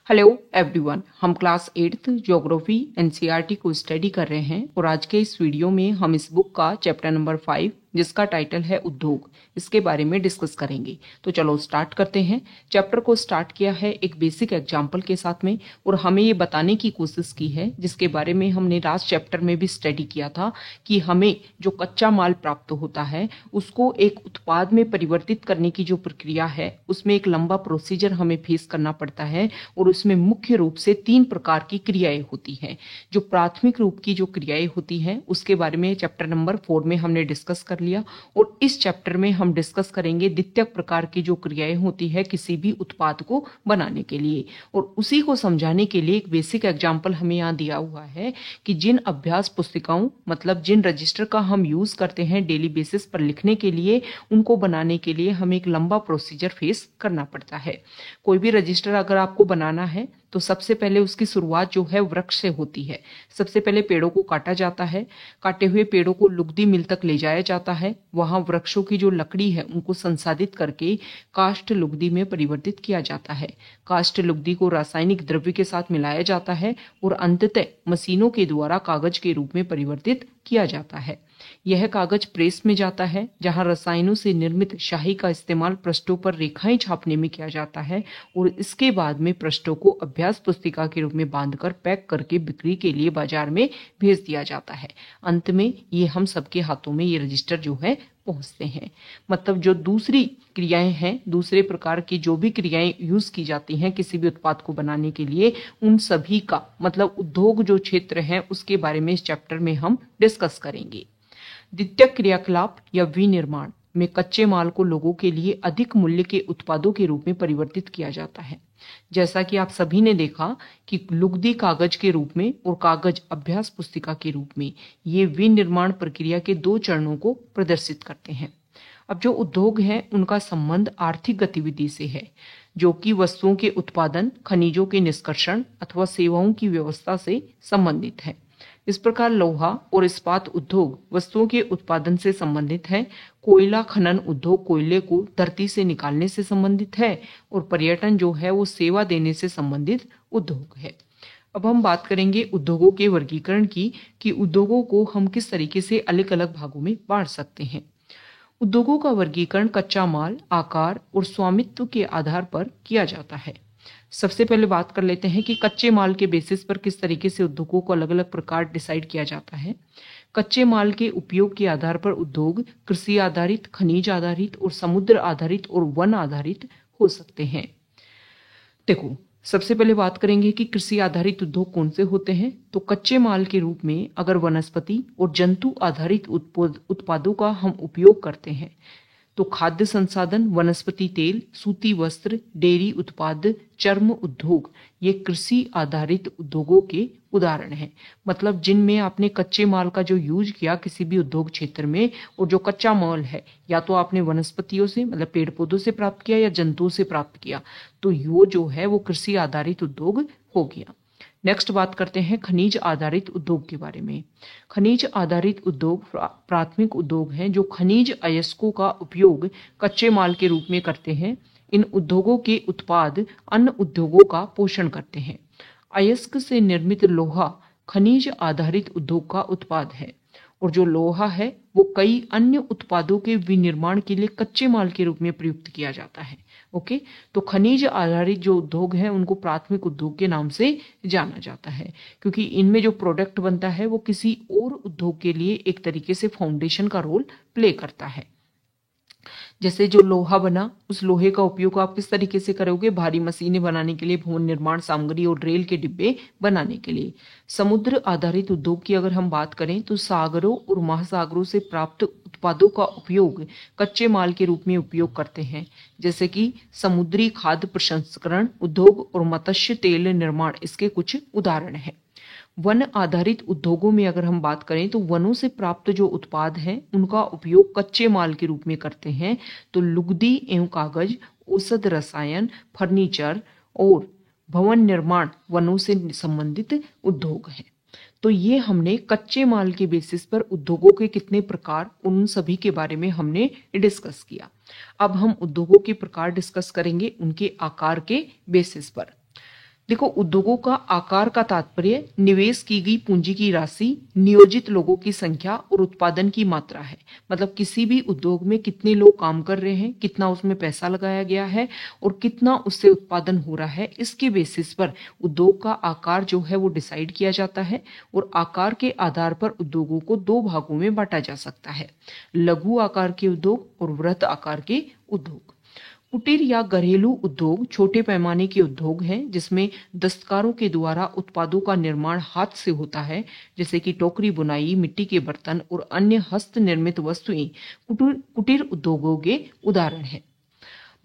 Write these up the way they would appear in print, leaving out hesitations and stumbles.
Hello everyone, हम class 8th geography NCERT को study कर रहे हैं और आज के इस वीडियो में हम इस बुक का चैप्टर नंबर 5 जिसका टाइटल है उद्योग, इसके बारे में डिस्कस करेंगे। तो चलो स्टार्ट करते हैं। चैप्टर को स्टार्ट किया है एक बेसिक एग्जाम्पल के साथ में और हमें ये बताने की कोशिश की है, जिसके बारे में हमने लास्ट चैप्टर में भी स्टडी किया था, कि हमें जो कच्चा माल प्राप्त होता है उसको एक उत्पाद में परिवर्तित करने की जो प्रक्रिया है उसमें एक लंबा प्रोसीजर हमें फेस करना पड़ता है और उसमें मुख्य रूप से 3 प्रकार की क्रियाएं होती हैं। जो प्राथमिक रूप की जो क्रियाएं होती हैं उसके बारे में चैप्टर नंबर 4 में हमने डिस्कस कर लिया और इस चैप्टर में हम डिस्कस करेंगे द्वितीयक प्रकार की जो क्रियाएं होती है किसी भी उत्पाद को बनाने के लिए। और उसी को समझाने के लिए एक बेसिक एग्जाम्पल हमें यहाँ दिया हुआ है कि जिन अभ्यास पुस्तिकाओं मतलब जिन रजिस्टर का हम यूज करते हैं डेली बेसिस पर लिखने के लिए, उनको बनाने के लिए हमें एक लंबा प्रोसीजर फेस करना पड़ता है। कोई भी रजिस्टर अगर आपको बनाना है तो सबसे पहले उसकी शुरुआत जो है वृक्ष से होती है। सबसे पहले पेड़ों को काटा जाता है, काटे हुए पेड़ों को लुगदी मिल तक ले जाया जाता है, वहां वृक्षों की जो लकड़ी है उनको संसाधित करके काष्ठ लुगदी में परिवर्तित किया जाता है। काष्ठ लुगदी को रासायनिक द्रव्य के साथ मिलाया जाता है और अंततः मशीनों के द्वारा कागज के रूप में परिवर्तित किया जाता है। यह कागज प्रेस में जाता है जहां रसायनों से निर्मित स्याही का इस्तेमाल पृष्ठों पर रेखाएं छापने में किया जाता है और इसके बाद में पृष्ठों को अभ्यास पुस्तिका के रूप में बांधकर पैक करके बिक्री के लिए बाजार में भेज दिया जाता है। अंत में ये हम सबके हाथों में ये रजिस्टर जो है पहुंचते हैं। मतलब जो दूसरी क्रियाएं हैं, दूसरे प्रकार की जो भी क्रियाएं यूज की जाती हैं किसी भी उत्पाद को बनाने के लिए, उन सभी का मतलब उद्योग जो क्षेत्र है उसके बारे में इस चैप्टर में हम डिस्कस करेंगे। द्वितीयक क्रियाकलाप या विनिर्माण में कच्चे माल को लोगों के लिए अधिक मूल्य के उत्पादों के रूप में परिवर्तित किया जाता है। जैसा कि आप सभी ने देखा कि लुगदी कागज के रूप में और कागज अभ्यास पुस्तिका के रूप में, ये विनिर्माण प्रक्रिया के 2 चरणों को प्रदर्शित करते हैं। अब जो उद्योग है उनका संबंध आर्थिक गतिविधि से है, जो कि वस्तुओं के उत्पादन, खनिजों के निष्कर्षण अथवा सेवाओं की व्यवस्था से संबंधित है। इस प्रकार लोहा और इस्पात उद्योग वस्तुओं के उत्पादन से संबंधित है। कोयला खनन उद्योग कोयले को धरती से निकालने से संबंधित है और पर्यटन जो है वो सेवा देने से संबंधित उद्योग है। अब हम बात करेंगे उद्योगों के वर्गीकरण की, कि उद्योगों को हम किस तरीके से अलग अलग भागों में बांट सकते हैं। उद्योगों का वर्गीकरण कच्चा माल, आकार और स्वामित्व के आधार पर किया जाता है। सबसे पहले बात कर लेते हैं कि कच्चे माल के बेसिस पर किस तरीके से उद्योगों को अलग अलग प्रकार डिसाइड किया जाता है। कच्चे माल के उपयोग के आधार पर उद्योग कृषि आधारित, खनिज आधारित और समुद्र आधारित और वन आधारित हो सकते हैं। देखो, सबसे पहले बात करेंगे कि कृषि आधारित उद्योग कौन से होते हैं। तो कच्चे माल के रूप में अगर वनस्पति और जंतु आधारित उत्पादों का हम उपयोग करते हैं तो खाद्य संसाधन, वनस्पति तेल, सूती वस्त्र, डेयरी उत्पाद, चर्म उद्योग, ये कृषि आधारित उद्योगों के उदाहरण हैं। मतलब जिनमें आपने कच्चे माल का जो यूज किया किसी भी उद्योग क्षेत्र में, और जो कच्चा माल है या तो आपने वनस्पतियों से मतलब पेड़ पौधों से प्राप्त किया या जंतुओं से प्राप्त किया, तो वो जो है वो कृषि आधारित उद्योग हो गया। नेक्स्ट बात करते हैं खनिज आधारित उद्योग के बारे में। खनिज आधारित उद्योग प्राथमिक उद्योग हैं जो खनिज अयस्कों का उपयोग कच्चे माल के रूप में करते हैं। इन उद्योगों के उत्पाद अन्य उद्योगों का पोषण करते हैं। अयस्क से निर्मित लोहा खनिज आधारित उद्योग का उत्पाद है और जो लोहा है वो कई अन्य उत्पादों के विनिर्माण के लिए कच्चे माल के रूप में प्रयुक्त किया जाता है। ओके, तो खनिज आधारित जो उद्योग है उनको प्राथमिक उद्योग के नाम से जाना जाता है, क्योंकि इनमें जो प्रोडक्ट बनता है वो किसी और उद्योग के लिए एक तरीके से फाउंडेशन का रोल प्ले करता है। जैसे जो लोहा बना, उस लोहे का उपयोग आप किस तरीके से करोगे? भारी मशीनें बनाने के लिए, भवन निर्माण सामग्री और रेल के डिब्बे बनाने के लिए। समुद्र आधारित उद्योग की अगर हम बात करें तो सागरों और महासागरों से प्राप्त उत्पादों का उपयोग कच्चे माल के रूप में उपयोग करते हैं, जैसे कि समुद्री खाद्य प्रसंस्करण उद्योग और मत्स्य तेल निर्माण इसके कुछ उदाहरण हैं। वन आधारित उद्योगों में अगर हम बात करें तो वनों से प्राप्त जो उत्पाद हैं उनका उपयोग कच्चे माल के रूप में करते हैं। तो लुगदी एवं कागज, औषध रसायन, फर्नीचर और भवन निर्माण वनों से संबंधित उद्योग हैं। तो ये हमने कच्चे माल के बेसिस पर उद्योगों के कितने प्रकार, उन सभी के बारे में हमने डिस्कस किया। अब हम उद्योगों के प्रकार डिस्कस करेंगे उनके आकार के बेसिस पर। देखो, उद्योगों का आकार का तात्पर्य निवेश की गई पूंजी की राशि, नियोजित लोगों की संख्या और उत्पादन की मात्रा है। मतलब किसी भी उद्योग में कितने लोग काम कर रहे हैं, कितना उसमें पैसा लगाया गया है और कितना उससे उत्पादन हो रहा है, इसके बेसिस पर उद्योग का आकार जो है वो डिसाइड किया जाता है। और आकार के आधार पर उद्योगों को दो भागों में बांटा जा सकता है, लघु आकार के उद्योग और वृहत आकार के उद्योग। कुटीर या घरेलू उद्योग छोटे पैमाने के उद्योग हैं जिसमें दस्तकारों के द्वारा उत्पादों का निर्माण हाथ से होता है, जैसे कि टोकरी बुनाई, मिट्टी के बर्तन और अन्य हस्त निर्मित वस्तुएं कुटीर उद्योगों के उदाहरण हैं।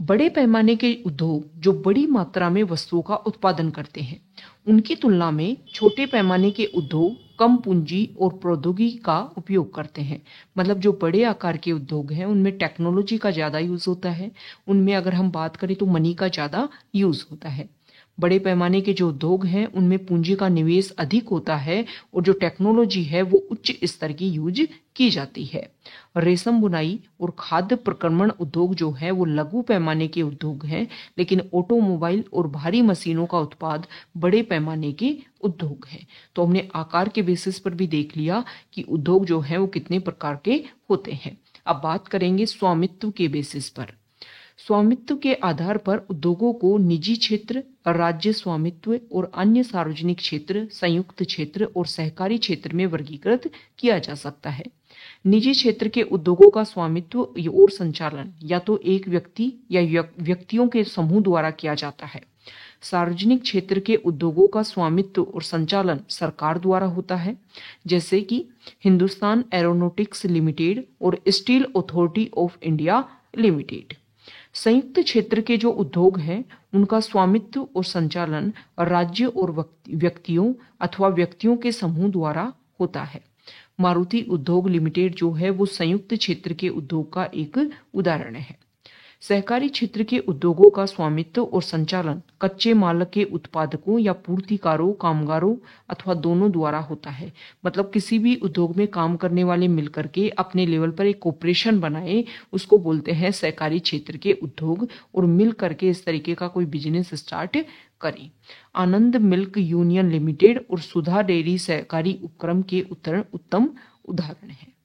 बड़े पैमाने के उद्योग जो बड़ी मात्रा में वस्तुओं का उत्पादन करते हैं, उनकी तुलना में छोटे पैमाने के उद्योग कम पूंजी और प्रौद्योगिकी का उपयोग करते हैं। मतलब जो बड़े आकार के उद्योग हैं उनमें टेक्नोलॉजी का ज़्यादा यूज़ होता है, उनमें अगर हम बात करें तो मनी का ज़्यादा यूज़ होता है। बड़े पैमाने के जो उद्योग हैं उनमें पूंजी का निवेश अधिक होता है और जो टेक्नोलॉजी है वो उच्च स्तर की यूज की जाती है। रेशम बुनाई और खाद्य प्रक्रमण उद्योग जो है वो लघु पैमाने के उद्योग हैं, लेकिन ऑटोमोबाइल और भारी मशीनों का उत्पाद बड़े पैमाने के उद्योग हैं। तो हमने आकार के बेसिस पर भी देख लिया कि उद्योग जो है वो कितने प्रकार के होते हैं। अब बात करेंगे स्वामित्व के बेसिस पर। स्वामित्व के आधार पर उद्योगों को निजी क्षेत्र, राज्य स्वामित्व और अन्य सार्वजनिक क्षेत्र, संयुक्त क्षेत्र और सहकारी क्षेत्र में वर्गीकृत किया जा सकता है। निजी क्षेत्र के उद्योगों का स्वामित्व और संचालन या तो एक व्यक्ति या व्यक्तियों के समूह द्वारा किया जाता है। सार्वजनिक क्षेत्र के उद्योगों का स्वामित्व और संचालन सरकार द्वारा होता है, जैसे कि हिंदुस्तान एरोनॉटिक्स लिमिटेड और steel authority of India limited. संयुक्त क्षेत्र के जो उद्योग हैं उनका स्वामित्व और संचालन राज्य और व्यक्तियों अथवा व्यक्तियों के समूह द्वारा होता है। मारुति उद्योग लिमिटेड जो है वो संयुक्त क्षेत्र के उद्योग का एक उदाहरण है। सहकारी क्षेत्र के उद्योगों का स्वामित्व और संचालन कच्चे माल के उत्पादकों या पूर्तिकारों, कामगारों अथवा दोनों द्वारा होता है। मतलब किसी भी उद्योग में काम करने वाले मिलकर के अपने लेवल पर एक कॉर्पोरेशन बनाए, उसको बोलते हैं सहकारी क्षेत्र के उद्योग, और मिल करके इस तरीके का कोई बिजनेस स्टार्ट करें। आनंद मिल्क यूनियन लिमिटेड और सुधा डेयरी सहकारी उपक्रम के उत्तम उदाहरण है।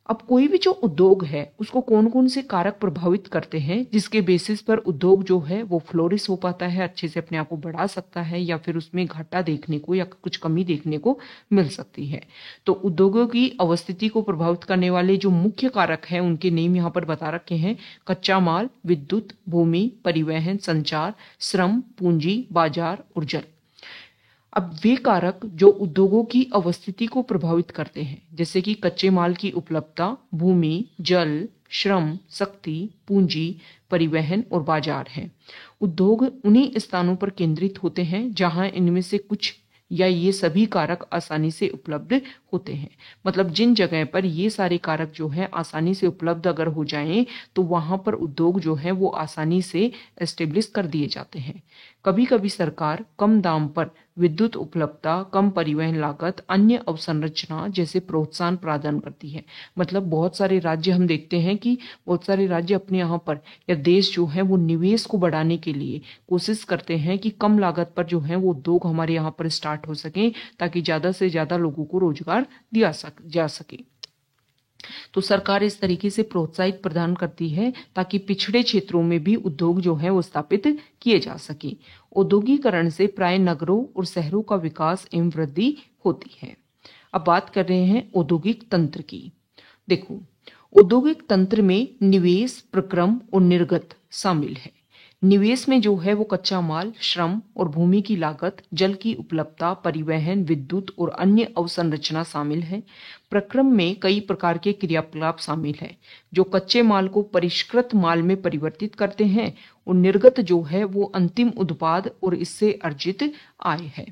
अब कोई भी जो उद्योग है उसको कौन कौन से कारक प्रभावित करते हैं जिसके बेसिस पर उद्योग जो है वो फ्लोरिश हो पाता है, अच्छे से अपने आप को बढ़ा सकता है, या फिर उसमें घाटा देखने को या कुछ कमी देखने को मिल सकती है। तो उद्योगों की अवस्थिति को प्रभावित करने वाले जो मुख्य कारक हैं उनके नेम यहाँ पर बता रखे हैं। कच्चा माल, विद्युत, भूमि, परिवहन, संचार, श्रम, पूंजी, बाजार और जल। अब वे कारक जो उद्योगों की अवस्थिति को प्रभावित करते हैं, जैसे कि कच्चे माल की उपलब्धता, भूमि, जल, श्रम, शक्ति, पूंजी, परिवहन और बाजार हैं। उद्योग उन्हीं स्थानों पर केंद्रित होते हैं जहां इनमें से कुछ या ये सभी कारक आसानी से उपलब्ध होते हैं। मतलब जिन जगह पर ये सारे कारक जो है आसानी से उपलब्ध अगर हो जाएं तो वहां पर उद्योग जो है वो आसानी से एस्टेब्लिश कर दिए जाते हैं। कभी कभी सरकार कम दाम पर विद्युत उपलब्धता, कम परिवहन लागत, अन्य अवसंरचना जैसे प्रोत्साहन प्रदान करती है। मतलब बहुत सारे राज्य हम देखते हैं कि बहुत सारे राज्य अपने यहाँ पर या देश जो है वो निवेश को बढ़ाने के लिए कोशिश करते हैं कि कम लागत पर जो है वो उद्योग हमारे यहाँ पर स्टार्ट हो सके, ताकि ज्यादा से ज्यादा लोगों को रोजगार दिया जा सके। तो सरकार इस तरीके से प्रोत्साहित प्रदान करती है ताकि पिछड़े क्षेत्रों में भी उद्योग जो है वो स्थापित किए जा सके। औद्योगिकरण से प्राय नगरों और शहरों का विकास एवं वृद्धि होती है। अब बात कर रहे हैं औद्योगिक तंत्र की। देखो, औद्योगिक तंत्र में निवेश, प्रक्रम और निर्गत शामिल है। निवेश में जो है वो कच्चा माल, श्रम और भूमि की लागत, जल की उपलब्धता, परिवहन, विद्युत और अन्य अवसंरचना शामिल है। प्रक्रम में कई प्रकार के क्रियाकलाप शामिल है जो कच्चे माल को परिष्कृत माल में परिवर्तित करते हैं, और निर्गत जो है वो अंतिम उत्पाद और इससे अर्जित आय है।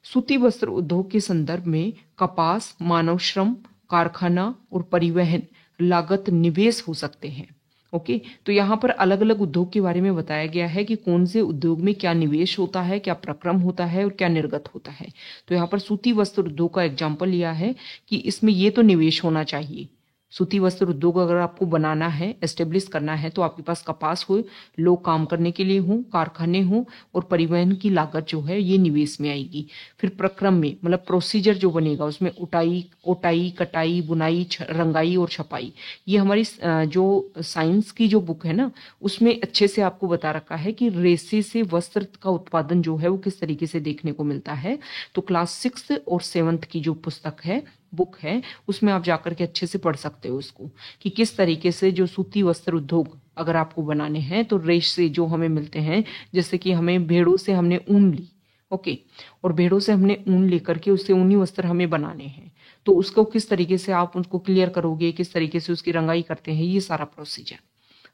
सूती वस्त्र उद्योग के संदर्भ में कपास, मानव श्रम, कारखाना और परिवहन लागत निवेश हो सकते हैं। ओके, तो यहाँ पर अलग अलग उद्योग के बारे में बताया गया है कि कौन से उद्योग में क्या निवेश होता है, क्या प्रक्रम होता है और क्या निर्गत होता है। तो यहाँ पर सूती वस्त्र उद्योग का एग्जाम्पल लिया है कि इसमें ये तो निवेश होना चाहिए, सूती वस्त्र उद्योग अगर आपको बनाना है, एस्टेब्लिश करना है, तो आपके पास कपास हो, लोग काम करने के लिए हों, कारखाने हों और परिवहन की लागत जो है ये निवेश में आएगी। फिर प्रक्रम में मतलब प्रोसीजर जो बनेगा उसमें ओटाई, कटाई, बुनाई, रंगाई और छपाई, ये हमारी जो साइंस की जो बुक है ना उसमें अच्छे से आपको बता रखा है कि रेशे से वस्त्र का उत्पादन जो है वो किस तरीके से देखने को मिलता है। तो क्लास 6 और 7 की जो पुस्तक है, बुक है, उसमें आप जाकर के अच्छे से पढ़ सकते हो उसको कि किस तरीके से जो सूती वस्त्र उद्योग अगर आपको बनाने हैं तो रेशे जो हमें मिलते हैं, जैसे कि हमें भेड़ों से हमने ऊन ली, ओके, और भेड़ों से हमने ऊन लेकर के उससे ऊनी वस्त्र हमें बनाने हैं, तो उसको किस तरीके से आप उसको क्लियर करोगे, किस तरीके से उसकी रंगाई करते हैं, ये सारा प्रोसीजर,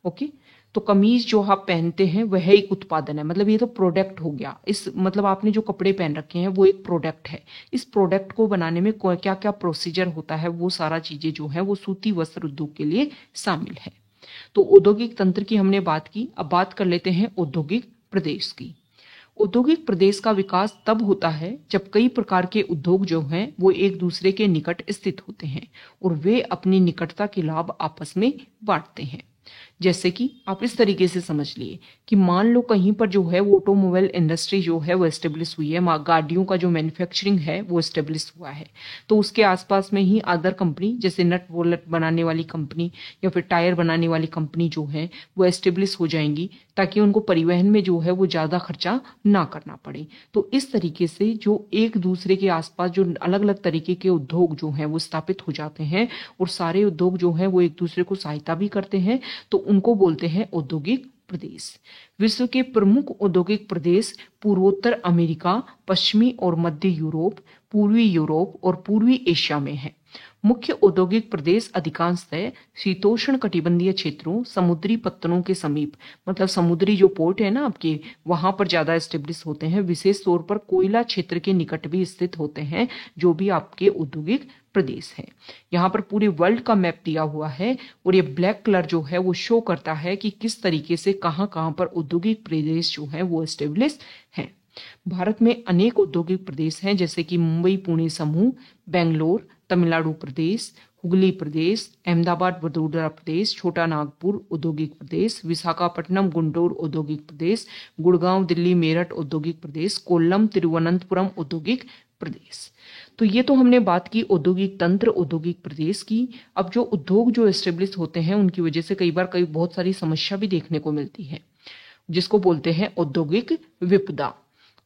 ओके। तो कमीज जो आप पहनते हैं वह एक उत्पादन है, मतलब ये तो प्रोडक्ट हो गया। इस मतलब आपने जो कपड़े पहन रखे हैं वो एक प्रोडक्ट है। इस प्रोडक्ट को बनाने में क्या क्या प्रोसीजर होता है, वो सारा चीजें जो है वो सूती वस्त्र उद्योग के लिए शामिल है। तो औद्योगिक तंत्र की हमने बात की, अब बात कर लेते हैं औद्योगिक प्रदेश की। औद्योगिक प्रदेश का विकास तब होता है जब कई प्रकार के उद्योग जो हैं वो एक दूसरे के निकट स्थित होते हैं और वे अपनी निकटता के लाभ आपस में बांटते हैं। जैसे कि आप इस तरीके से समझ लिए कि मान लो कहीं पर जो है वो ऑटोमोबाइल इंडस्ट्री जो है वो एस्टेब्लिश हुई है, गाड़ियों का जो मैन्युफैक्चरिंग है वो एस्टेब्लिश हुआ है, तो उसके आसपास में ही अदर कंपनी जैसे नट बोल्ट बनाने वाली कंपनी या फिर टायर बनाने वाली कंपनी जो है वो एस्टेब्लिश हो जाएंगी, ताकि उनको परिवहन में जो है वो ज़्यादा खर्चा ना करना पड़े। तो इस तरीके से जो एक दूसरे के आसपास जो अलग अलग तरीके के उद्योग जो हैं वो स्थापित हो जाते हैं और सारे उद्योग जो हैं वो एक दूसरे को सहायता भी करते हैं, तो उनको बोलते हैं औद्योगिक प्रदेश। विश्व के प्रमुख औद्योगिक प्रदेश पूर्वोत्तर अमेरिका, पश्चिमी और मध्य यूरोप, पूर्वी यूरोप और पूर्वी एशिया में है। मुख्य औद्योगिक प्रदेश अधिकांशतः शीतोष्ण कटिबंधीय क्षेत्रों, समुद्री पत्तनों के समीप, मतलब समुद्री जो पोर्ट है ना आपके, वहां पर ज्यादा एस्टेब्लिश होते हैं। विशेष तौर पर कोयला क्षेत्र के निकट भी स्थित होते हैं, जो भी आपके औद्योगिक प्रदेश है। यहाँ पर पूरे वर्ल्ड का मैप दिया हुआ है और ये ब्लैक कलर जो है वो शो करता है कि किस तरीके से कहाँ कहाँ पर औद्योगिक प्रदेश जो है वो एस्टेब्लिश है। भारत में अनेक औद्योगिक प्रदेश हैं, जैसे कि मुंबई पुणे समूह, बेंगलोर, तमिलनाडु प्रदेश, हुगली प्रदेश, अहमदाबाद वडोदरा प्रदेश, छोटा नागपुर औद्योगिक प्रदेश, विशाखापट्टनम गुंटूर औद्योगिक प्रदेश, गुड़गांव दिल्ली मेरठ औद्योगिक प्रदेश, कोल्लम तिरुवनंतपुरम औद्योगिक प्रदेश। तो ये तो हमने बात की औद्योगिक तंत्र, औद्योगिक प्रदेश की। अब जो उद्योग जो एस्टेब्लिश होते हैं उनकी वजह से कई बार बहुत सारी समस्या भी देखने को मिलती है, जिसको बोलते हैं औद्योगिक विपदा।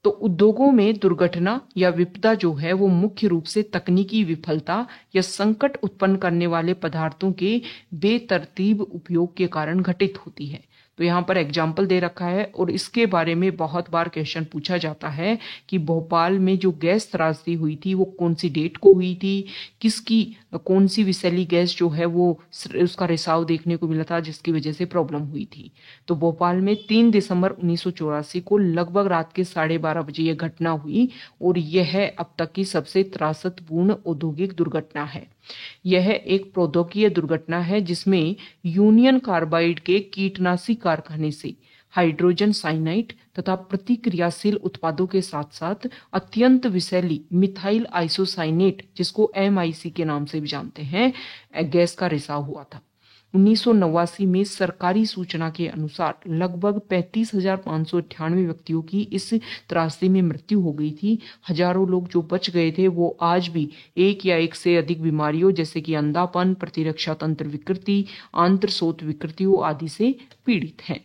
तो उद्योगों में दुर्घटना या विपदा जो है वो मुख्य रूप से तकनीकी विफलता या संकट उत्पन्न करने वाले पदार्थों के बेतरतीब उपयोग के कारण घटित होती है। तो यहाँ पर एग्जाम्पल दे रखा है और इसके बारे में बहुत बार क्वेश्चन पूछा जाता है कि भोपाल में जो गैस त्रासदी हुई थी वो कौन सी डेट को हुई थी, किसकी कौन सी विषैली गैस जो है वो उसका रिसाव देखने को मिला था जिसकी वजह से प्रॉब्लम हुई थी। तो भोपाल में 3 दिसंबर 1984 को लगभग रात के 12:30 बजे यह घटना हुई और यह अब तक की सबसे त्रासदपूर्ण औद्योगिक दुर्घटना है। यह एक प्रौद्योगिकीय दुर्घटना है जिसमें यूनियन कार्बाइड के कीटनाशी कारखाने से हाइड्रोजन साइनाइड तथा प्रतिक्रियाशील उत्पादों के साथ साथ अत्यंत विषैली मिथाइल आइसोसाइनेट, जिसको MIC के नाम से भी जानते हैं, गैस का रिसाव हुआ था। 1989 में सरकारी सूचना के अनुसार लगभग 35,598 व्यक्तियों की इस त्रासदी में मृत्यु हो गई थी। हजारों लोग जो बच गए थे वो आज भी एक या एक से अधिक बीमारियों जैसे कि अंधापन, प्रतिरक्षा तंत्र विकृति, आंत्रशोथ विकृतियों आदि से पीड़ित हैं।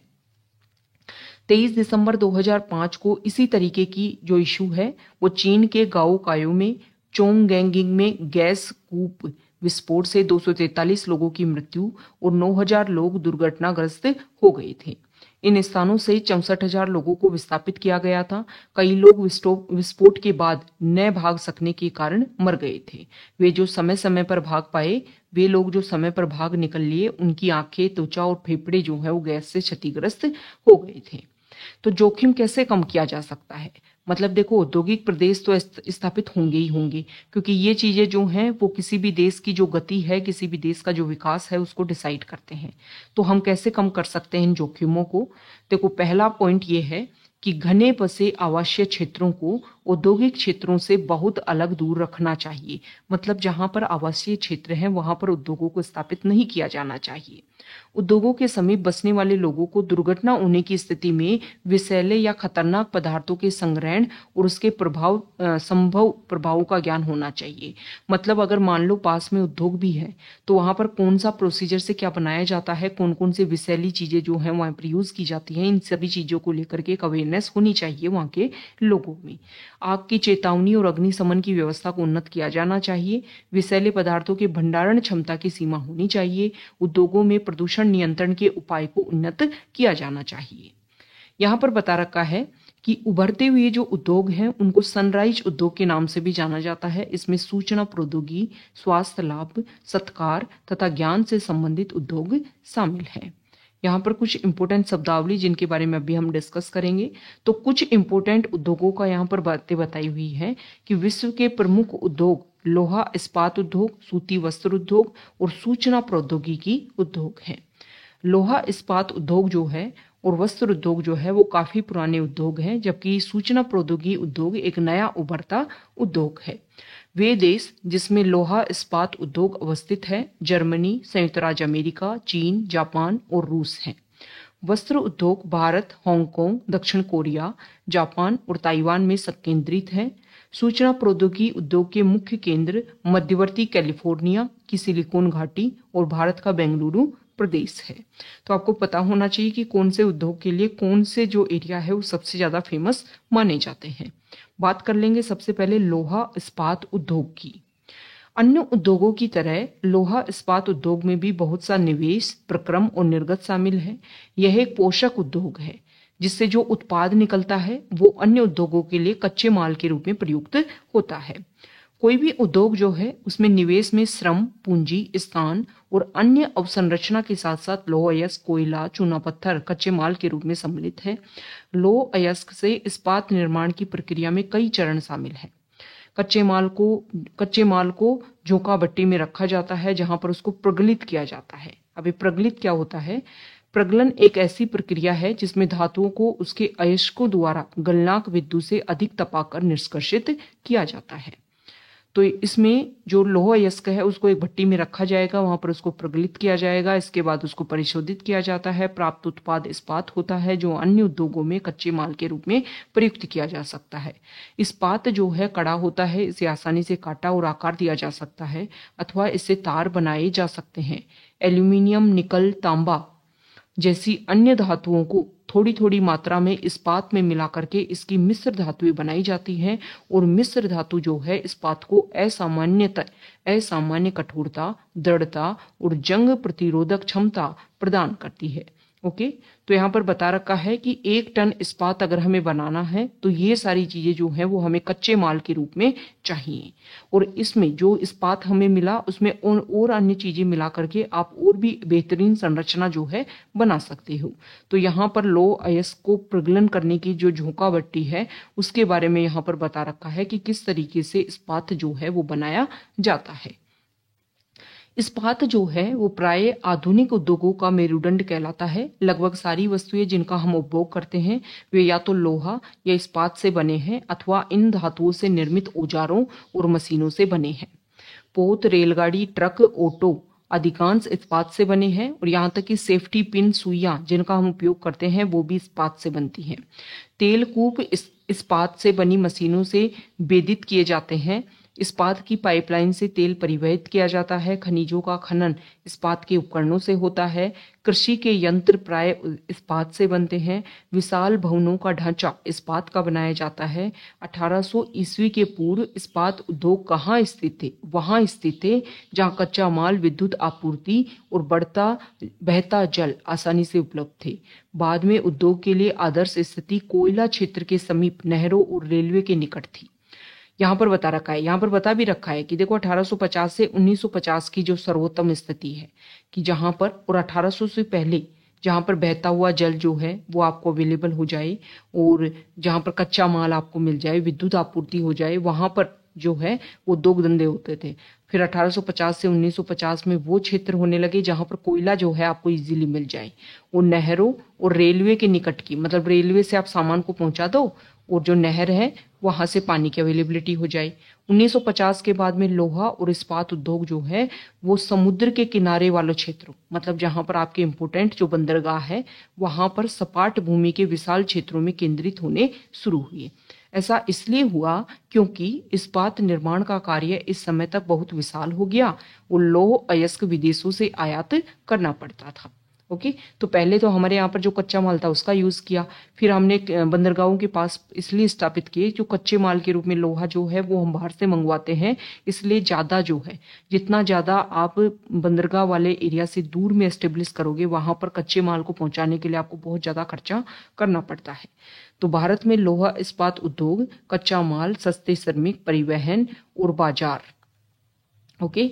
23 दिसंबर 2005 को इसी तरीके की जो इशू है वो चीन के गाओ कायो में चोंगगेंगिंग में गैस कूप विस्फोट से 243 लोगों की मृत्यु और 9,000 लोग दुर्घटनाग्रस्त हो गए थे। इन स्थानों से 64,000 लोगों को विस्थापित किया गया था। कई लोग विस्फोट के बाद न भाग सकने के कारण मर गए थे। वे जो समय समय पर भाग पाए, वे लोग जो समय पर भाग निकल लिए, उनकी आंखें, त्वचा और फेफड़े जो है वो गैस से क्षतिग्रस्त हो गए थे। तो जोखिम कैसे कम किया जा सकता है? मतलब देखो, औद्योगिक प्रदेश तो स्थापित होंगे ही होंगे, क्योंकि ये चीजें जो हैं वो किसी भी देश की जो गति है, किसी भी देश का जो विकास है उसको डिसाइड करते हैं। तो हम कैसे कम कर सकते हैं इन जोखिमों को? देखो, पहला पॉइंट ये है कि घने बसे आवासीय क्षेत्रों को औद्योगिक क्षेत्रों से बहुत अलग दूर रखना चाहिए। मतलब जहां पर आवासीय क्षेत्र है वहां पर उद्योगों को स्थापित नहीं किया जाना चाहिए। उद्योगों के समीप बसने वाले लोगों को दुर्घटना होने की स्थिति में विषैले या खतरनाक पदार्थों के संग्रहण और उसके संभव प्रभावों का ज्ञान होना चाहिए। मतलब अगर मान लो पास में उद्योग भी है तो वहां पर कौन सा प्रोसीजर से क्या बनाया जाता है, कौन कौन से विषैली चीजें जो है वहां पर यूज की जाती हैं, इन सभी चीजों को लेकर के एक अवेयरनेस होनी चाहिए वहां के लोगों में। आग की चेतावनी और अग्निशमन की व्यवस्था को उन्नत किया जाना चाहिए। विषैले पदार्थों के भंडारण क्षमता की सीमा होनी चाहिए। उद्योगों में प्रदूषण नियंत्रण के उपाय को उन्नत किया जाना चाहिए। यहाँ पर बता रखा है कि उभरते हुए जो उद्योग हैं उनको सनराइज उद्योग के नाम से भी जाना जाता है। इसमें सूचना प्रौद्योगिकी, स्वास्थ्य लाभ, सत्कार तथा ज्ञान से संबंधित उद्योग शामिल हैं। यहाँ पर कुछ इंपोर्टेंट शब्दावली जिनके बारे में अभी हम डिस्कस करेंगे। तो कुछ इंपोर्टेंट उद्योगों का यहाँ पर बातें बताई हुई है कि विश्व के प्रमुख उद्योग लोहा इस्पात उद्योग, सूती वस्त्र उद्योग और सूचना प्रौद्योगिकी उद्योग है। लोहा इस्पात उद्योग जो है और वस्त्र उद्योग जो है वो काफी पुराने उद्योग हैं, जबकि सूचना प्रौद्योगिकी उद्योग एक नया उभरता उद्योग है। वे देश जिसमें लोहा इस्पात उद्योग अवस्थित है जर्मनी, संयुक्त राज्य अमेरिका, चीन, जापान और रूस हैं। वस्त्र उद्योग भारत, हांगकांग, दक्षिण कोरिया, जापान और ताइवान में संकेंद्रित है। सूचना प्रौद्योगिकी उद्योग के मुख्य केंद्र मध्यवर्ती कैलिफोर्निया की सिलिकॉन घाटी और भारत का बेंगलुरु प्रदेश है। तो आपको पता होना चाहिए कि कौन से उद्योग के लिए कौन से जो एरिया है वो सबसे ज्यादा फेमस माने जाते हैं। बात कर लेंगे सबसे पहले लोहा इस्पात उद्योग की। अन्य उद्योगों की तरह लोहा इस्पात उद्योग में भी बहुत सा निवेश, प्रक्रम और निर्गत शामिल है। यह एक पोषक उद्योग है जिससे जो उत्पाद निकलता है वो अन्य उद्योगों के लिए कच्चे माल के रूप में प्रयुक्त होता है। कोई भी उद्योग जो है उसमें निवेश में श्रम, पूंजी, स्थान और अन्य अवसंरचना के साथ साथ लौह अयस्क, कोयला, चूना पत्थर कच्चे माल के रूप में सम्मिलित है। लौह अयस्क से इस्पात निर्माण की प्रक्रिया में कई चरण शामिल हैं। कच्चे माल को झोंका भट्टी में रखा जाता है जहां पर उसको प्रगलित किया जाता है। अभी प्रगलित क्या होता है? प्रगलन एक ऐसी प्रक्रिया है जिसमें धातुओं को उसके अयस्कों द्वारा गलनांक विद्युत से अधिक तपाकर निष्कर्षित किया जाता है। तो इसमें जो लोह अयस्क है उसको एक भट्टी में रखा जाएगा, वहां पर उसको प्रगलित किया जाएगा, इसके बाद उसको परिशोधित किया जाता है। प्राप्त उत्पाद इस्पात होता है जो अन्य उद्योगों में कच्चे माल के रूप में प्रयुक्त किया जा सकता है। इस्पात जो है कड़ा होता है, इसे आसानी से काटा और आकार दिया जा सकता है अथवा इससे तार बनाए जा सकते हैं। एल्यूमिनियम, निकल, तांबा जैसी अन्य धातुओं को थोड़ी थोड़ी मात्रा में इस्पात में मिला करके इसकी मिश्र धातुएं बनाई जाती हैं और मिश्र धातु जो है इस्पात को असामान्य कठोरता, दृढ़ता और जंग प्रतिरोधक क्षमता प्रदान करती है। ओके, तो यहाँ पर बता रखा है कि 1 टन इस्पात अगर हमें बनाना है तो ये सारी चीजें जो हैं वो हमें कच्चे माल के रूप में चाहिए। और इसमें जो इस्पात हमें मिला उसमें और अन्य चीजें मिला करके आप और भी बेहतरीन संरचना जो है बना सकते हो। तो यहाँ पर लौह अयस्क को प्रगलन करने की जो झोंका भट्टी है उसके बारे में यहाँ पर बता रखा है कि किस तरीके से इस्पात जो है वो बनाया जाता है। इस्पात जो है वो प्राय आधुनिक उद्योगों का मेरुदंड कहलाता है। लगभग सारी वस्तुएं जिनका हम उपभोग करते हैं वे या तो लोहा या इस्पात से बने हैं अथवा इन धातुओं से निर्मित औजारों और मशीनों से बने हैं। पोत, रेलगाड़ी, ट्रक, ऑटो अधिकांश इस्पात से बने हैं और यहाँ तक कि सेफ्टी पिन, सुइयां जिनका हम उपयोग करते हैं वो भी इस्पात से बनती हैं। तेल कूप इस्पात से बनी मशीनों से वेदित किए जाते हैं। इस्पात की पाइपलाइन से तेल परिवहित किया जाता है। खनिजों का खनन इस्पात के उपकरणों से होता है। कृषि के यंत्र प्राय इस्पात से बनते हैं। विशाल भवनों का ढांचा इस्पात का बनाया जाता है। 1800 ईस्वी के पूर्व इस्पात उद्योग कहाँ स्थित थे? वहां स्थित थे जहां कच्चा माल, विद्युत आपूर्ति और बहता जल आसानी से उपलब्ध थे। बाद में उद्योग के लिए आदर्श स्थिति कोयला क्षेत्र के समीप नहरों और रेलवे के निकट थी। यहाँ पर बता रखा है, यहाँ पर बता भी रखा है कि देखो 1850 से 1950 की जो सर्वोत्तम स्थिति है कि जहां पर, और 1800 से पहले जहां पर बहता हुआ जल जो है वो आपको अवेलेबल हो जाए और जहां पर कच्चा माल आपको मिल जाए, विद्युत आपूर्ति हो जाए, वहां पर जो है वो उद्योग धंधे होते थे। फिर 1850 से 1950 में वो क्षेत्र होने लगे जहां पर कोयला जो है आपको इजीली मिल जाए और नहरों और रेलवे के निकट की, मतलब रेलवे से आप सामान को पहुंचा दो और जो नहर है वहां से पानी की अवेलेबिलिटी हो जाए। 1950 के बाद में लोहा और इस्पात उद्योग जो है वो समुद्र के किनारे वाले क्षेत्रों, मतलब जहां पर आपके इम्पोर्टेंट जो बंदरगाह है वहां पर सपाट भूमि के विशाल क्षेत्रों में केंद्रित होने शुरू हुए। ऐसा इसलिए हुआ क्योंकि इस्पात निर्माण का कार्य इस समय तक बहुत विशाल हो गया और लौह अयस्क विदेशों से आयात करना पड़ता था। ओके, तो पहले तो हमारे यहाँ पर जो कच्चा माल था उसका यूज किया, फिर हमने बंदरगाहों के पास इसलिए स्थापित किए जो कच्चे माल के रूप में लोहा जो है वो हम बाहर से मंगवाते हैं, इसलिए ज्यादा जो है जितना ज्यादा आप बंदरगाह वाले एरिया से दूर में एस्टेब्लिश करोगे वहां पर कच्चे माल को पहुंचाने के लिए आपको बहुत ज्यादा खर्चा करना पड़ता है। तो भारत में लोहा इस्पात उद्योग, कच्चा माल, सस्ते श्रमिक, परिवहन और बाजार। ओके,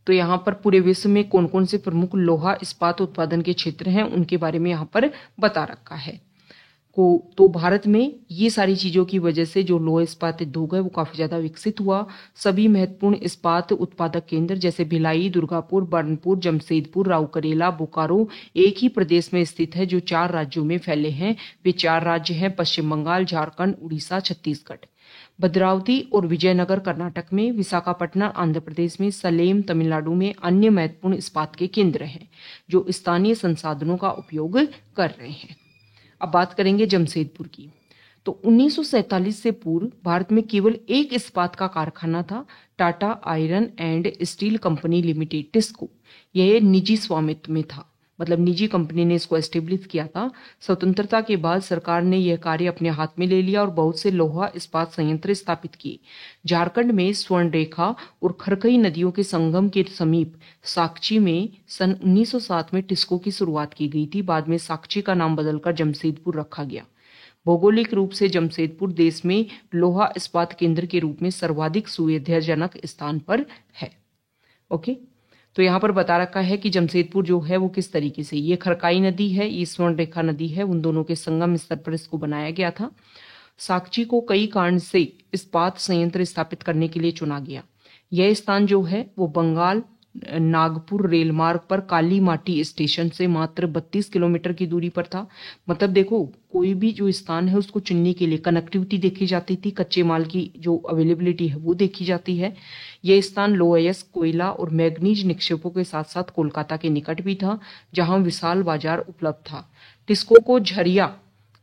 तो यहाँ पर पूरे विश्व में कौन कौन से प्रमुख लोहा इस्पात उत्पादन के क्षेत्र हैं उनके बारे में यहाँ पर बता रखा है। तो भारत में ये सारी चीजों की वजह से जो लोहा इस्पात उद्योग है वो काफी ज्यादा विकसित हुआ। सभी महत्वपूर्ण इस्पात उत्पादक केंद्र जैसे भिलाई, दुर्गापुर, बर्नपुर, जमशेदपुर, राउरकेला, बोकारो एक ही प्रदेश में स्थित है जो 4 राज्यों में फैले हैं। वे 4 राज्य हैं पश्चिम बंगाल, झारखंड, उड़ीसा, छत्तीसगढ़। भद्रावती और विजयनगर कर्नाटक में, विशाखापट्टनम आंध्र प्रदेश में, सलेम तमिलनाडु में अन्य महत्वपूर्ण इस्पात के केंद्र हैं जो स्थानीय संसाधनों का उपयोग कर रहे हैं। अब बात करेंगे जमशेदपुर की। तो 1947 से पूर्व भारत में केवल एक इस्पात का कारखाना था, Tata iron and steel company limited, TISCO. यह निजी स्वामित्व में था, मतलब निजी कंपनी ने इसको एस्टेब्लिश किया था। स्वतंत्रता के बाद सरकार ने यह कार्य अपने हाथ में ले लिया और बहुत से लोहा इस्पात संयंत्र स्थापित किए। झारखंड में स्वर्णरेखा और खरकई नदियों के संगम के समीप साकची में सन 1907 में टिस्को की शुरुआत की गई थी। बाद में साकची का नाम बदलकर जमशेदपुर रखा गया। भौगोलिक रूप से जमशेदपुर देश में लोहा इस्पात केंद्र के रूप में सर्वाधिक सुविधाजनक स्थान पर है। ओके, तो यहाँ पर बता रखा है कि जमशेदपुर जो है वो किस तरीके से, ये खरकाई नदी है, ये स्वर्णरेखा नदी है, उन दोनों के संगम स्तर पर इसको बनाया गया था। साकची को कई कारण से इस्पात संयंत्र स्थापित करने के लिए चुना गया। यह स्थान जो है वो बंगाल नागपुर रेल मार्ग पर काली माटी स्टेशन से मात्र 32 किलोमीटर की दूरी पर था। मतलब देखो, कोई भी जो स्थान है उसको चुनने के लिए कनेक्टिविटी देखी जाती थी, कच्चे माल की जो अवेलेबिलिटी है वो देखी जाती है। यह स्थान लोह अयस्क, कोयला और मैग्नीज निक्षेपों के साथ साथ कोलकाता के निकट भी था, जहां विशाल बाजार उपलब्ध था। टिस्को को झरिया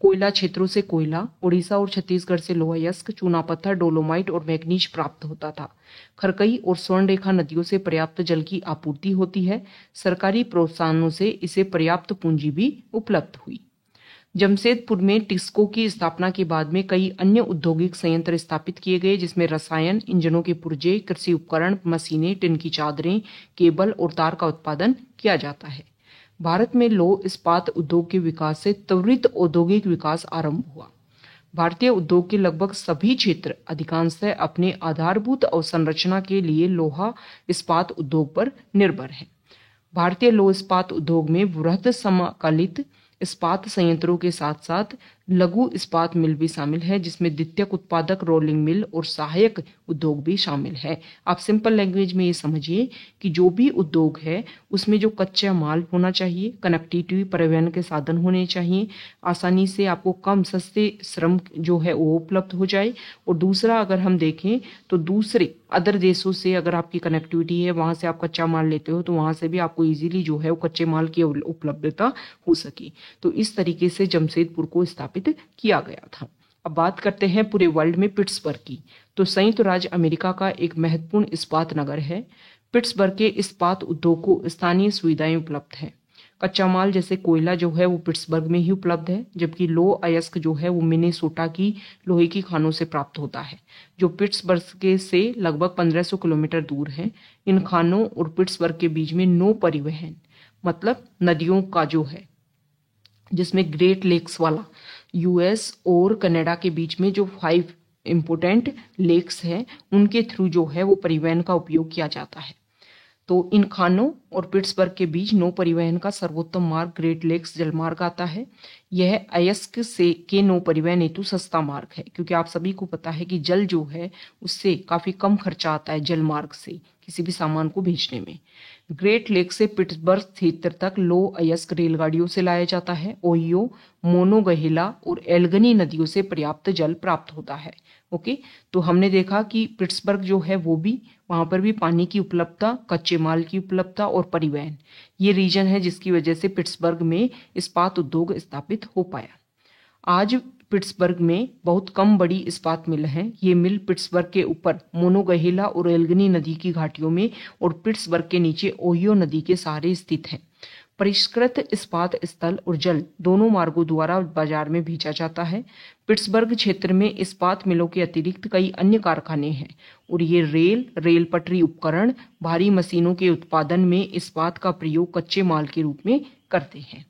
कोयला क्षेत्रों से कोयला, उड़ीसा और छत्तीसगढ़ से लोहा अयस्क, चूना पत्थर, डोलोमाइट और मैग्नीज प्राप्त होता था। खरकई और स्वर्णरेखा नदियों से पर्याप्त जल की आपूर्ति होती है। सरकारी प्रोत्साहनों से इसे पर्याप्त पूंजी भी उपलब्ध हुई। जमशेदपुर में टिस्को की स्थापना के बाद में कई अन्य औद्योगिक संयंत्र स्थापित किए गए, जिसमें रसायन, इंजनों के पुर्जे, कृषि उपकरण, मशीनें, टिन की चादरें, केबल और तार का उत्पादन किया जाता है। भारत में लौह इस्पात उद्योग के विकास से त्वरित औद्योगिक विकास आरंभ हुआ। भारतीय उद्योग के लगभग सभी क्षेत्र अधिकांशतः अपने आधारभूत अवसंरचना के लिए लोहा इस्पात उद्योग पर निर्भर है। भारतीय लौह इस्पात उद्योग में वृहद समकालित इस्पात संयंत्रों के साथ साथ लघु इस्पात मिल भी शामिल है, जिसमें द्वितीयक उत्पादक, रोलिंग मिल और सहायक उद्योग भी शामिल है। आप सिंपल लैंग्वेज में ये समझिए कि जो भी उद्योग है उसमें जो कच्चा माल होना चाहिए, कनेक्टिविटी, परिवहन के साधन होने चाहिए, आसानी से आपको कम सस्ते श्रम जो है वो उपलब्ध हो जाए। और दूसरा, अगर हम देखें तो दूसरे अदर देशों से अगर आपकी कनेक्टिविटी है, वहां से आप कच्चा माल लेते हो तो वहां से भी आपको इजीली जो है वो कच्चे माल की उपलब्धता हो सके। तो इस तरीके से जमशेदपुर को स्थापित किया गया था। अब बात करते हैं पूरे वर्ल्ड में पिट्सबर्ग की। तो संयुक्त राज्य अमेरिका का एक महत्वपूर्ण इस्पात नगर है। पिट्सबर्ग के इस्पात उद्योग को स्थानीय सुविधाएं उपलब्ध है। कच्चा माल जैसे कोयला जो है वो पिट्सबर्ग में ही उपलब्ध है, जबकि लोह अयस्क जो है वो मिनेसोटा की लोहे की खानों से प्राप्त होता है, जो पिट्सबर्ग के से लगभग 1500 किलोमीटर दूर है। इन खानों और पिट्सबर्ग के बीच में नौ परिवहन, मतलब नदियों का जो है, जिसमें ग्रेट लेक्स वाला यूएस और कनाडा के बीच में जो 5 इंपोर्टेंट लेक्स है उनके थ्रू जो है वो परिवहन का उपयोग किया जाता है। तो इन खानों और पिट्सबर्ग के बीच नौ परिवहन का सर्वोत्तम मार्ग ग्रेट लेक्स जलमार्ग आता है। यह अयस्क से के नौ परिवहन हेतु सस्ता मार्ग है, क्योंकि आप सभी को पता है कि जल जो है उससे काफी कम खर्चा आता है जल मार्ग से, किसी भी सामान को भेजने में। ग्रेट लेक से पिट्सबर्ग क्षेत्र तक लो अयस्क रेलगाड़ियों से लाया जाता है। ओहियो, मोनोगहेला और एल्गनी नदियों से पर्याप्त जल प्राप्त होता है। ओके, तो हमने देखा कि पिट्सबर्ग जो है वो भी, वहां पर भी पानी की उपलब्धता, कच्चे माल की उपलब्धता और परिवहन, ये रीजन है जिसकी वजह से पिट्सबर्ग में इस्पात उद्योग स्थापित हो पाया। आज पिट्सबर्ग में बहुत कम बड़ी इस्पात मिल हैं। ये मिल पिट्सबर्ग के ऊपर मोनोगहेला और एल्गनी नदी की घाटियों में और पिट्सबर्ग के नीचे ओहियो नदी के सहारे स्थित हैं। परिष्कृत इस्पात स्थल और जल दोनों मार्गों द्वारा बाजार में भेजा जाता है। पिट्सबर्ग क्षेत्र में इस्पात मिलों के अतिरिक्त कई अन्य कारखाने हैं और ये रेल पटरी उपकरण, भारी मशीनों के उत्पादन में इस्पात का प्रयोग कच्चे माल के रूप में करते हैं।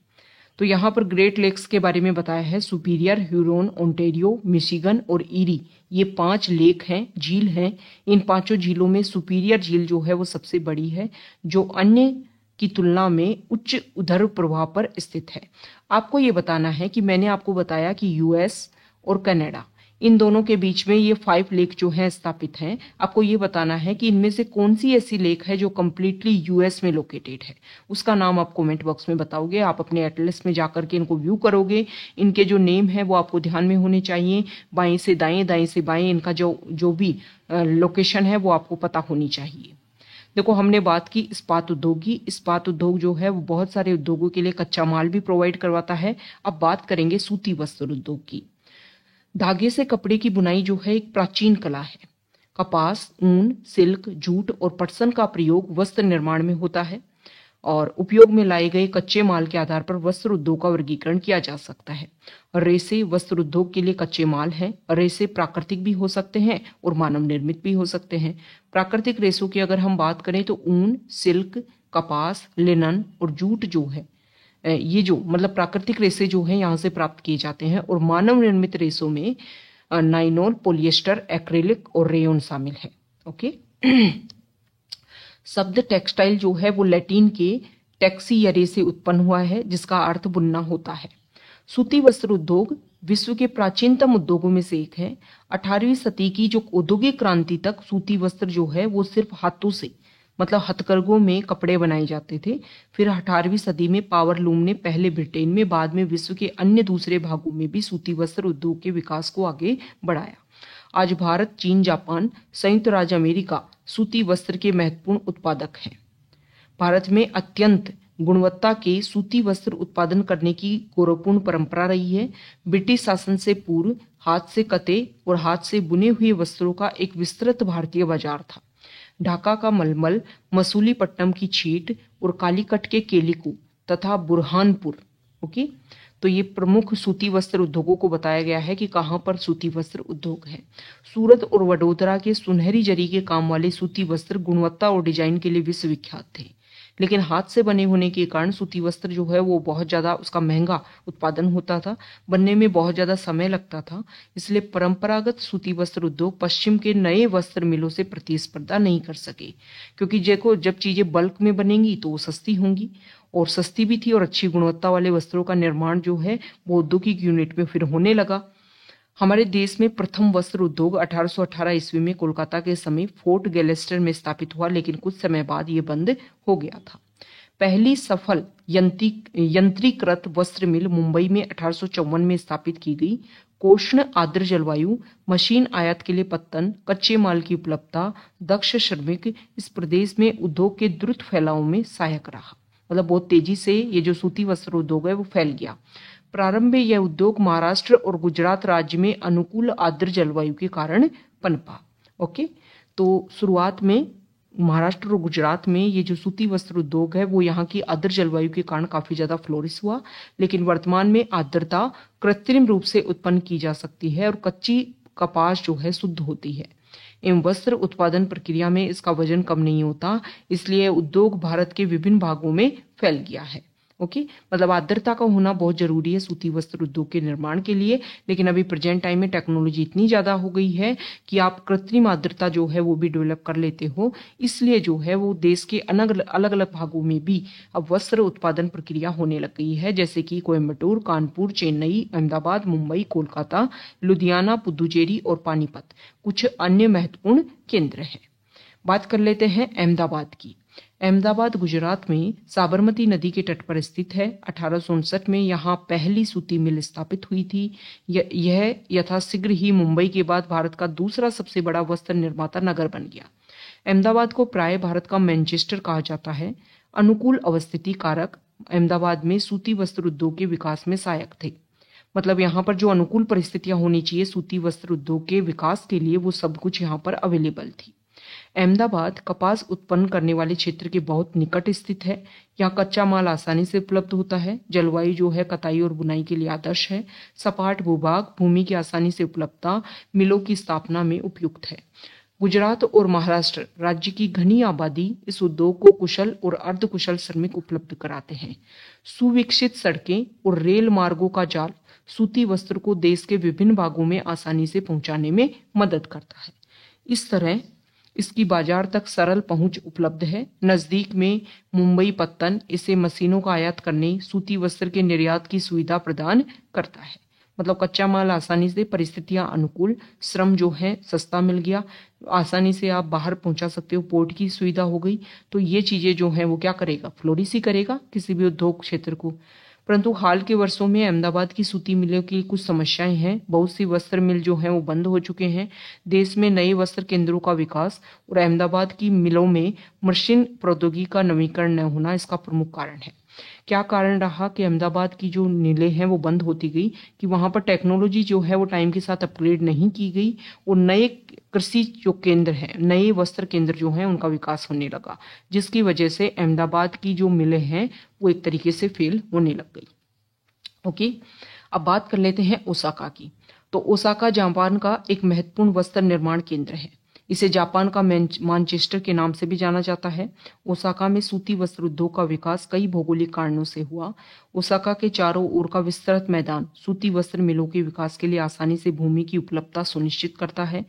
तो यहाँ पर ग्रेट लेक्स के बारे में बताया है। सुपीरियर, ह्यूरोन, ओंटेरियो, मिशिगन और ईरी, ये 5 लेक हैं, झील हैं। इन 5 झीलों में सुपीरियर झील जो है वो सबसे बड़ी है, जो अन्य की तुलना में उच्च उदर प्रवाह पर स्थित है। आपको ये बताना है कि मैंने आपको बताया कि यूएस और कनाडा, इन दोनों के बीच में ये 5 लेक जो हैं स्थापित हैं। आपको ये बताना है कि इनमें से कौन सी ऐसी लेक है जो कम्प्लीटली यूएस में लोकेटेड है। उसका नाम आप कमेंट बॉक्स में बताओगे। आप अपने एटलस में जाकर के इनको व्यू करोगे। इनके जो नेम है वो आपको ध्यान में होने चाहिए। बाएं से दाएं, दाएं से बाएं, इनका जो भी लोकेशन है वो आपको पता होनी चाहिए। देखो, हमने बात की इस्पात उद्योग की। इस्पात उद्योग जो है वो बहुत सारे उद्योगों के लिए कच्चा माल भी प्रोवाइड करवाता है। अब बात करेंगे सूती वस्त्र उद्योग की। धागे से कपड़े की बुनाई जो है एक प्राचीन कला है। कपास, ऊन, सिल्क, जूट और पटसन का प्रयोग वस्त्र निर्माण में होता है और उपयोग में लाए गए कच्चे माल के आधार पर वस्त्र उद्योग का वर्गीकरण किया जा सकता है। रेसे वस्त्र उद्योग के लिए कच्चे माल हैं। रेसे प्राकृतिक भी हो सकते हैं और मानव निर्मित भी हो सकते हैं। प्राकृतिक रेसों की अगर हम बात करें तो ऊन, सिल्क, कपास, लिनन और जूट जो है, ये जो मतलब प्राकृतिक रेसे जो हैं यहाँ से प्राप्त किए जाते हैं। और मानव निर्मित रेसों में नाइलॉन, पॉलिएस्टर, एक्रिलिक और रेयन शामिल है। ओके, शब्द टेक्सटाइल जो है वो लैटिन के टेक्सियरे से उत्पन्न हुआ है, जिसका अर्थ बुनना होता है। सूती वस्त्र उद्योग विश्व के प्राचीनतम उद्योगों में से एक है। 18वीं सदी की जो औद्योगिक क्रांति तक सूती वस्त्र जो है वो सिर्फ हाथों से, मतलब हथकरघों में कपड़े बनाए जाते थे। फिर 18वीं सदी में पावर लूम ने पहले ब्रिटेन में, बाद में विश्व के अन्य दूसरे भागों में भी सूती वस्त्र उद्योग के विकास को आगे बढ़ाया। आज भारत, चीन, जापान, संयुक्त राज्य अमेरिका सूती वस्त्र के महत्वपूर्ण उत्पादक हैं। भारत में अत्यंत गुणवत्ता के सूती वस्त्र उत्पादन करने की गौरवपूर्ण परंपरा रही है। ब्रिटिश शासन से पूर्व हाथ से कते और हाथ से बुने हुए वस्त्रों का एक विस्तृत भारतीय बाजार था। ढाका का मलमल, मसूलीपट्टनम की छीट और कालीकट के केलिकू तथा बुरहानपुर, ओके, तो ये प्रमुख सूती वस्त्र उद्योगों को बताया गया है कि कहाँ पर सूती वस्त्र उद्योग है। सूरत और वडोदरा के सुनहरी जरी के काम वाले सूती वस्त्र गुणवत्ता और डिजाइन के लिए विश्वविख्यात थे, लेकिन हाथ से बने होने के कारण सूती वस्त्र जो है वो बहुत ज़्यादा उसका महंगा उत्पादन होता था, बनने में बहुत ज़्यादा समय लगता था। इसलिए परंपरागत सूती वस्त्र उद्योग पश्चिम के नए वस्त्र मिलों से प्रतिस्पर्धा नहीं कर सके, क्योंकि देखो जब चीज़ें बल्क में बनेंगी तो वो सस्ती होंगी, और सस्ती भी थी और अच्छी गुणवत्ता वाले वस्त्रों का निर्माण जो है वो औद्योगिक यूनिट में फिर होने लगा। हमारे देश में प्रथम वस्त्र उद्योग 1818 ईस्वी में कोलकाता के समीप फोर्ट गैलेस्टर में स्थापित हुआ, लेकिन कुछ समय बाद ये बंद हो गया था। पहली सफल यंत्रीकृत वस्त्र मिल मुंबई में 1854 में स्थापित की गई। कोष्ण आर्द्र जलवायु, मशीन आयात के लिए पत्तन, कच्चे माल की उपलब्धता, दक्ष श्रमिक इस प्रदेश में उद्योग के द्रुत फैलाव में सहायक रहा। मतलब बहुत तेजी से ये जो सूती वस्त्र उद्योग है वो फैल गया। प्रारंभ में यह उद्योग महाराष्ट्र और गुजरात राज्य में अनुकूल आर्द्र जलवायु के कारण पनपा। ओके, तो शुरुआत में महाराष्ट्र और गुजरात में ये जो सूती वस्त्र उद्योग है वो यहाँ की आर्द्र जलवायु के कारण काफी ज्यादा फ्लोरिश हुआ, लेकिन वर्तमान में आर्द्रता कृत्रिम रूप से उत्पन्न की जा सकती है और कच्ची कपास जो है शुद्ध होती है एवं वस्त्र उत्पादन प्रक्रिया में इसका वजन कम नहीं होता, इसलिए उद्योग भारत के विभिन्न भागों में फैल गया है। ओके, मतलब आर्द्रता का होना बहुत जरूरी है सूती वस्त्र उद्योग के निर्माण के लिए, लेकिन अभी प्रेजेंट टाइम में टेक्नोलॉजी इतनी ज्यादा हो गई है कि आप कृत्रिम आर्द्रता जो है वो भी डेवलप कर लेते हो, इसलिए जो है वो देश के अलग अलग भागों में भी अब वस्त्र उत्पादन प्रक्रिया होने लग गई है, जैसे कि कोयम्बटूर, कानपुर, चेन्नई, अहमदाबाद, मुंबई, कोलकाता, लुधियाना, पुदुचेरी और पानीपत कुछ अन्य महत्वपूर्ण केंद्र हैं। बात कर लेते हैं अहमदाबाद की। अहमदाबाद गुजरात में साबरमती नदी के तट पर स्थित है। 1859 में यहाँ पहली सूती मिल स्थापित हुई थी। यह यथाशीघ्र ही मुंबई के बाद भारत का दूसरा सबसे बड़ा वस्त्र निर्माता नगर बन गया। अहमदाबाद को प्राय भारत का मैनचेस्टर कहा जाता है। अनुकूल अवस्थिति कारक अहमदाबाद में सूती वस्त्र उद्योग के विकास में सहायक थे। मतलब यहाँ पर जो अनुकूल परिस्थितियां होनी चाहिए सूती वस्त्र उद्योग के विकास के लिए, वो सब कुछ यहाँ पर अवेलेबल थी। अहमदाबाद कपास उत्पन्न करने वाले क्षेत्र के बहुत निकट स्थित है। यहाँ कच्चा माल आसानी से उपलब्ध होता है। जलवायु जो है कताई और बुनाई के लिए आदर्श है। सपाट भूभाग, भूमि की आसानी से उपलब्धता मिलों की स्थापना में उपयुक्त है। गुजरात और महाराष्ट्र राज्य की घनी आबादी इस उद्योग को कुशल और अर्धकुशल श्रमिक उपलब्ध कराते हैं। सुविकसित सड़कें और रेल मार्गों का जाल सूती वस्त्र को देश के विभिन्न भागों में आसानी से पहुंचाने में मदद करता है। इस तरह इसकी बाजार तक सरल पहुंच उपलब्ध है। नजदीक में मुंबई पत्तन इसे मशीनों का आयात करने, सूती वस्त्र के निर्यात की सुविधा प्रदान करता है। मतलब कच्चा माल आसानी से, परिस्थितियां अनुकूल, श्रम जो है सस्ता मिल गया, आसानी से आप बाहर पहुंचा सकते हो, पोर्ट की सुविधा हो गई। तो ये चीजें जो हैं वो क्या करेगा, फ्लोरिश ही करेगा किसी भी उद्योग क्षेत्र को। परंतु हाल के वर्षों में अहमदाबाद की सूती मिलों की कुछ समस्याएं हैं। बहुत सी वस्त्र मिल जो हैं वो बंद हो चुके हैं। देश में नए वस्त्र केंद्रों का विकास और अहमदाबाद की मिलों में मशीन प्रौद्योगिकी का नवीकरण न होना इसका प्रमुख कारण है। क्या कारण रहा कि अहमदाबाद की जो मिलें हैं वो बंद होती गई, कि वहां पर टेक्नोलॉजी जो है वो टाइम के साथ अपग्रेड नहीं की गई और नए कृषि जो केंद्र हैं, नए वस्त्र केंद्र जो हैं उनका विकास होने लगा, जिसकी वजह से अहमदाबाद की जो मिलें हैं वो एक तरीके से फेल होने लग गई। ओके, अब बात कर लेते हैं ओसाका की। तो ओसाका जापान का एक महत्वपूर्ण वस्त्र निर्माण केंद्र है। इसे जापान का मानचेस्टर के नाम से भी जाना जाता है। ओसाका में सूती वस्त्र उद्योग का विकास कई भौगोलिक कारणों से हुआ। ओसाका के चारों ओर का विस्तृत मैदान सूती वस्त्र मिलों के विकास के लिए आसानी से भूमि की उपलब्धता सुनिश्चित करता है।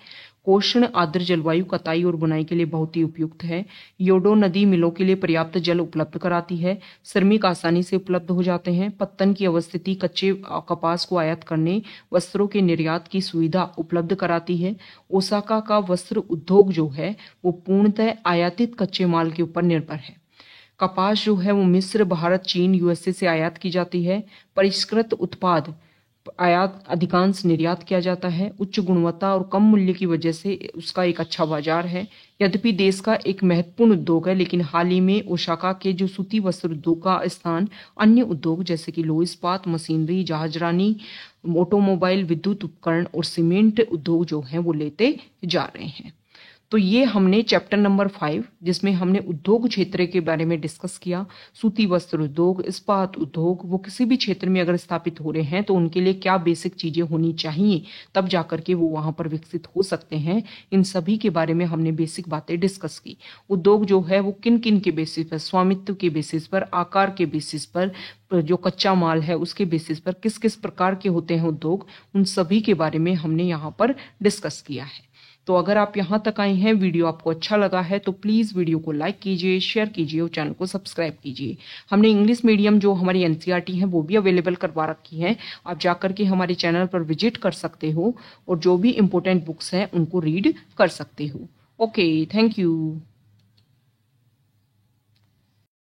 कोष्ण आर्द्र जलवायु कताई और बुनाई के लिए बहुत ही उपयुक्त है। योडो नदी मिलों के लिए पर्याप्त जल उपलब्ध कराती है। श्रमिक आसानी से उपलब्ध हो जाते हैं। पत्तन की अवस्थिति कच्चे कपास को आयात करने, वस्त्रों के निर्यात की सुविधा उपलब्ध कराती है। ओसाका का वस्त्र उद्योग जो है वो पूर्णतः आयातित कच्चे माल के ऊपर निर्भर है। कपास जो है वो मिस्र, भारत, चीन, यूएसए से आयात की जाती है। परिष्कृत उत्पाद आयात अधिकांश निर्यात किया जाता है। उच्च गुणवत्ता और कम मूल्य की वजह से उसका एक अच्छा बाजार है। यद्यपि देश का एक महत्वपूर्ण उद्योग है, लेकिन हाल ही में ओसाका के जो सूती वस्त्र उद्योग का स्थान अन्य उद्योग जैसे कि लोह इस्पात, मशीनरी, जहाजरानी, ऑटोमोबाइल, विद्युत उपकरण और सीमेंट उद्योग जो हैं वो लेते जा रहे हैं। तो ये हमने चैप्टर नंबर 5 जिसमें हमने उद्योग क्षेत्र के बारे में डिस्कस किया। सूती वस्त्र उद्योग, इस्पात उद्योग, वो किसी भी क्षेत्र में अगर स्थापित हो रहे हैं तो उनके लिए क्या बेसिक चीजें होनी चाहिए, तब जाकर के वो वहां पर विकसित हो सकते हैं। इन सभी के बारे में हमने बेसिक बातें डिस्कस की। उद्योग जो है वो किन किन के बेसिस पर, स्वामित्व के बेसिस पर, आकार के बेसिस पर, जो कच्चा माल है उसके बेसिस पर किस किस प्रकार के होते हैं उद्योग, उन सभी के बारे में हमने यहाँ पर डिस्कस किया है। तो अगर आप यहाँ तक आए हैं, वीडियो आपको अच्छा लगा है तो प्लीज़ वीडियो को लाइक कीजिए, शेयर कीजिए और चैनल को सब्सक्राइब कीजिए। हमने इंग्लिश मीडियम जो हमारी एनसीईआरटी है वो भी अवेलेबल करवा रखी है। आप जाकर के हमारे चैनल पर विजिट कर सकते हो और जो भी इम्पोर्टेंट बुक्स हैं उनको रीड कर सकते हो। Okay, thank you.